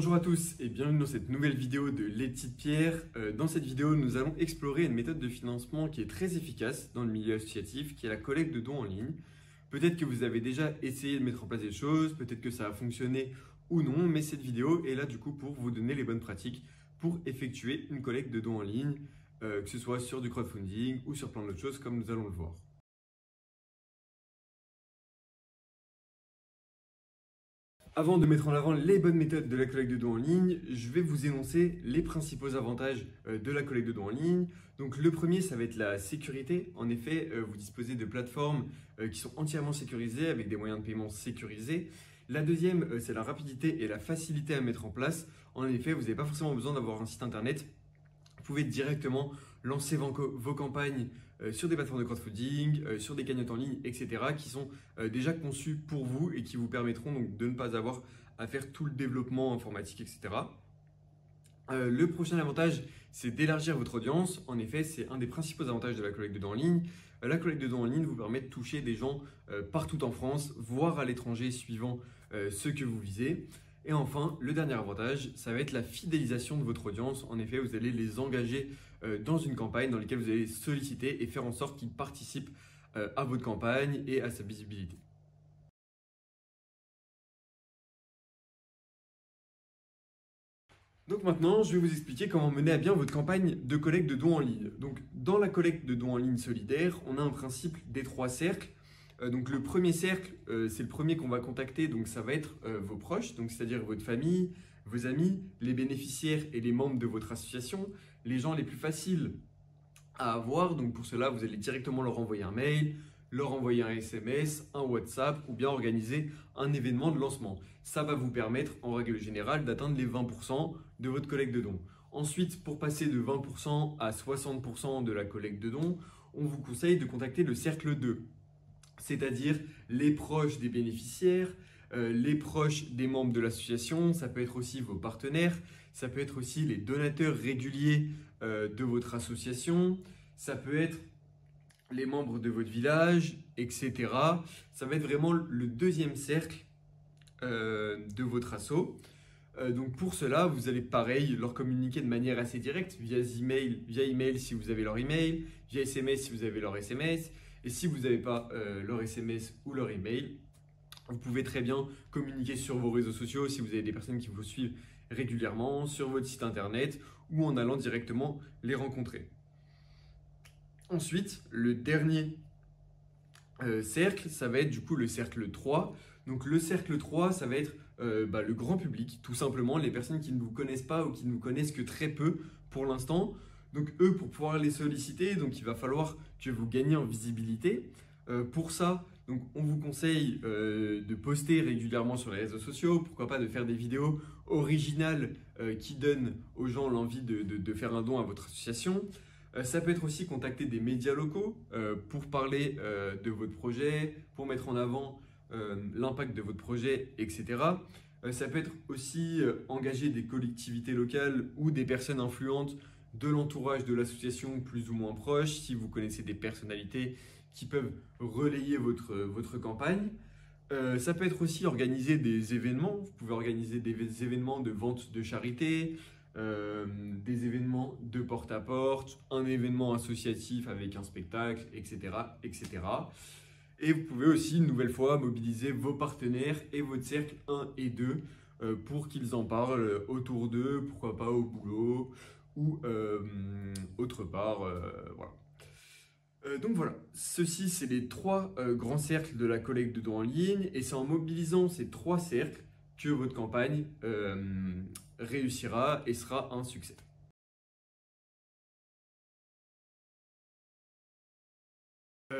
Bonjour à tous et bienvenue dans cette nouvelle vidéo de Les Petites Pierres. Dans cette vidéo, nous allons explorer une méthode de financement qui est très efficace dans le milieu associatif, qui est la collecte de dons en ligne. Peut-être que vous avez déjà essayé de mettre en place des choses, peut-être que ça a fonctionné ou non, mais cette vidéo est là du coup pour vous donner les bonnes pratiques pour effectuer une collecte de dons en ligne, que ce soit sur du crowdfunding ou sur plein d'autres choses comme nous allons le voir. Avant de mettre en avant les bonnes méthodes de la collecte de dons en ligne, je vais vous énoncer les principaux avantages de la collecte de dons en ligne. Donc le premier, ça va être la sécurité. En effet, vous disposez de plateformes qui sont entièrement sécurisées avec des moyens de paiement sécurisés. La deuxième, c'est la rapidité et la facilité à mettre en place. En effet, vous n'avez pas forcément besoin d'avoir un site internet. Vous pouvez directement lancer vos campagnes sur des plateformes de crowdfunding, sur des cagnottes en ligne, etc. qui sont déjà conçues pour vous et qui vous permettront donc de ne pas avoir à faire tout le développement informatique, etc. Le prochain avantage, c'est d'élargir votre audience. En effet, c'est un des principaux avantages de la collecte de dons en ligne. La collecte de dons en ligne vous permet de toucher des gens partout en France, voire à l'étranger, suivant ce que vous visez. Et enfin, le dernier avantage, ça va être la fidélisation de votre audience. En effet, vous allez les engager dans une campagne dans laquelle vous allez solliciter et faire en sorte qu'ils participent à votre campagne et à sa visibilité. Donc maintenant, je vais vous expliquer comment mener à bien votre campagne de collecte de dons en ligne. Donc dans la collecte de dons en ligne solidaire, on a un principe des 3 cercles. Donc le premier cercle, c'est le premier qu'on va contacter, donc ça va être vos proches, donc c'est-à-dire votre famille, vos amis, les bénéficiaires et les membres de votre association, les gens les plus faciles à avoir. Donc pour cela, vous allez directement leur envoyer un mail, leur envoyer un SMS, un WhatsApp ou bien organiser un événement de lancement. Ça va vous permettre en règle générale d'atteindre les 20% de votre collecte de dons. Ensuite, pour passer de 20% à 60% de la collecte de dons, on vous conseille de contacter le cercle 2. C'est-à-dire les proches des bénéficiaires, les proches des membres de l'association, ça peut être aussi vos partenaires, ça peut être aussi les donateurs réguliers de votre association, ça peut être les membres de votre village, etc. Ça va être vraiment le deuxième cercle de votre asso. Donc pour cela, vous allez pareil leur communiquer de manière assez directe via email si vous avez leur email, via SMS si vous avez leur SMS. Et si vous n'avez pas leur SMS ou leur email, vous pouvez très bien communiquer sur vos réseaux sociaux si vous avez des personnes qui vous suivent régulièrement, sur votre site internet ou en allant directement les rencontrer. Ensuite, le dernier cercle, ça va être du coup le cercle 3. Donc le cercle 3, ça va être le grand public, tout simplement, les personnes qui ne vous connaissent pas ou qui ne vous connaissent que très peu pour l'instant. Donc eux, pour pouvoir les solliciter, donc il va falloir que vous gagnez en visibilité. Pour ça, donc, on vous conseille de poster régulièrement sur les réseaux sociaux, pourquoi pas de faire des vidéos originales qui donnent aux gens l'envie de faire un don à votre association. Ça peut être aussi contacter des médias locaux pour parler de votre projet, pour mettre en avant l'impact de votre projet, etc. Ça peut être aussi engager des collectivités locales ou des personnes influentes de l'entourage de l'association plus ou moins proche, si vous connaissez des personnalités qui peuvent relayer votre campagne. Ça peut être aussi organiser des événements. Vous pouvez organiser des événements de vente de charité, des événements de porte-à-porte, un événement associatif avec un spectacle, etc., etc. Et vous pouvez aussi, une nouvelle fois, mobiliser vos partenaires et votre cercle 1 et 2 pour qu'ils en parlent autour d'eux, pourquoi pas au boulot ou autre part. Voilà. Donc voilà, ceci c'est les 3 grands cercles de la collecte de dons en ligne et c'est en mobilisant ces 3 cercles que votre campagne réussira et sera un succès.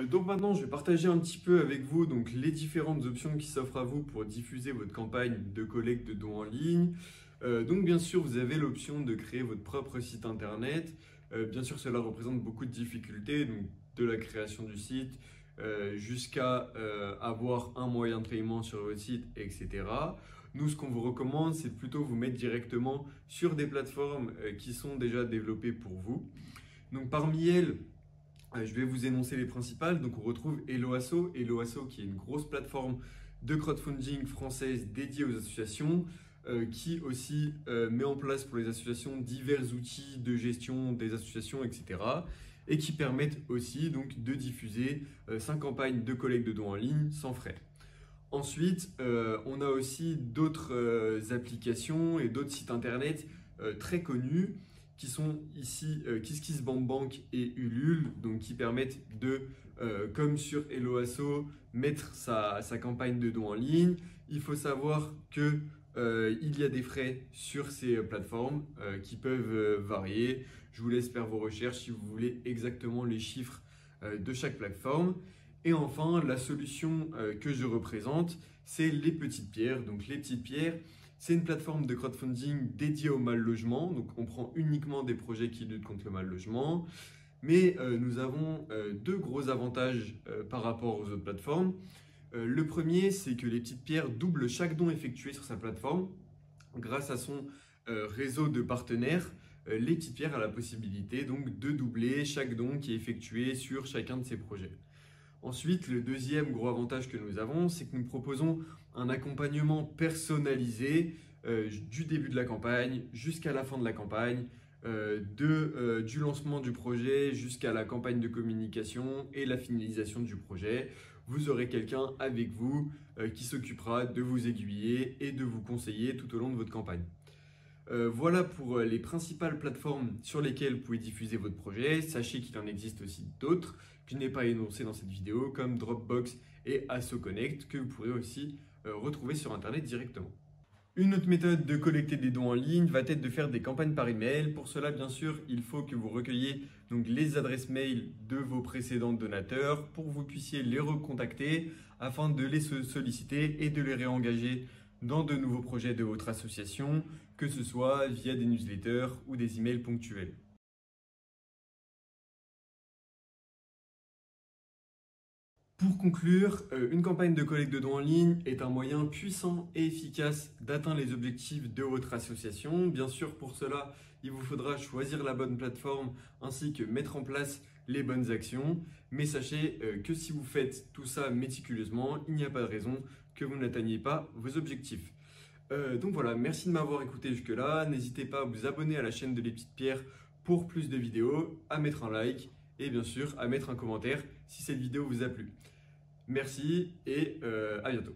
Donc maintenant, je vais partager un petit peu avec vous donc, les différentes options qui s'offrent à vous pour diffuser votre campagne de collecte de dons en ligne. Donc bien sûr, vous avez l'option de créer votre propre site internet. Bien sûr, cela représente beaucoup de difficultés, donc de la création du site jusqu'à avoir un moyen de paiement sur votre site, etc. Nous, ce qu'on vous recommande, c'est plutôt vous mettre directement sur des plateformes qui sont déjà développées pour vous. Donc parmi elles, je vais vous énoncer les principales. Donc on retrouve Helloasso, qui est une grosse plateforme de crowdfunding française dédiée aux associations. qui aussi met en place pour les associations divers outils de gestion des associations, etc. Et qui permettent aussi donc, de diffuser sa campagne de collecte de dons en ligne sans frais. Ensuite, on a aussi d'autres applications et d'autres sites internet très connus qui sont ici KissKissBankBank et Ulule, donc qui permettent de, comme sur Helloasso, mettre sa campagne de dons en ligne. Il faut savoir que il y a des frais sur ces plateformes qui peuvent varier. Je vous laisse faire vos recherches si vous voulez exactement les chiffres de chaque plateforme. Et enfin, la solution que je représente, c'est les petites pierres. Donc les petites pierres, c'est une plateforme de crowdfunding dédiée au mal logement. Donc on prend uniquement des projets qui luttent contre le mal logement. Mais nous avons deux gros avantages par rapport aux autres plateformes. Le premier, c'est que les petites pierres doublent chaque don effectué sur sa plateforme. Grâce à son réseau de partenaires, les petites pierres a la possibilité donc de doubler chaque don qui est effectué sur chacun de ses projets. Ensuite, le deuxième gros avantage que nous avons, c'est que nous proposons un accompagnement personnalisé du début de la campagne jusqu'à la fin de la campagne, du lancement du projet jusqu'à la campagne de communication et la finalisation du projet. Vous aurez quelqu'un avec vous qui s'occupera de vous aiguiller et de vous conseiller tout au long de votre campagne. Voilà pour les principales plateformes sur lesquelles vous pouvez diffuser votre projet. Sachez qu'il en existe aussi d'autres que je n'ai pas énoncées dans cette vidéo, comme Dropbox et AssoConnect, que vous pourrez aussi retrouver sur Internet directement. Une autre méthode de collecter des dons en ligne va être de faire des campagnes par email. Pour cela, bien sûr, il faut que vous recueilliez donc, les adresses mail de vos précédents donateurs pour que vous puissiez les recontacter afin de les solliciter et de les réengager dans de nouveaux projets de votre association, que ce soit via des newsletters ou des emails ponctuels. Pour conclure, une campagne de collecte de dons en ligne est un moyen puissant et efficace d'atteindre les objectifs de votre association. Bien sûr, pour cela, il vous faudra choisir la bonne plateforme ainsi que mettre en place les bonnes actions. Mais sachez que si vous faites tout ça méticuleusement, il n'y a pas de raison que vous n'atteigniez pas vos objectifs. Donc voilà, merci de m'avoir écouté jusque-là. N'hésitez pas à vous abonner à la chaîne de Les Petites Pierres pour plus de vidéos, à mettre un like et bien sûr à mettre un commentaire si cette vidéo vous a plu. Merci et à bientôt.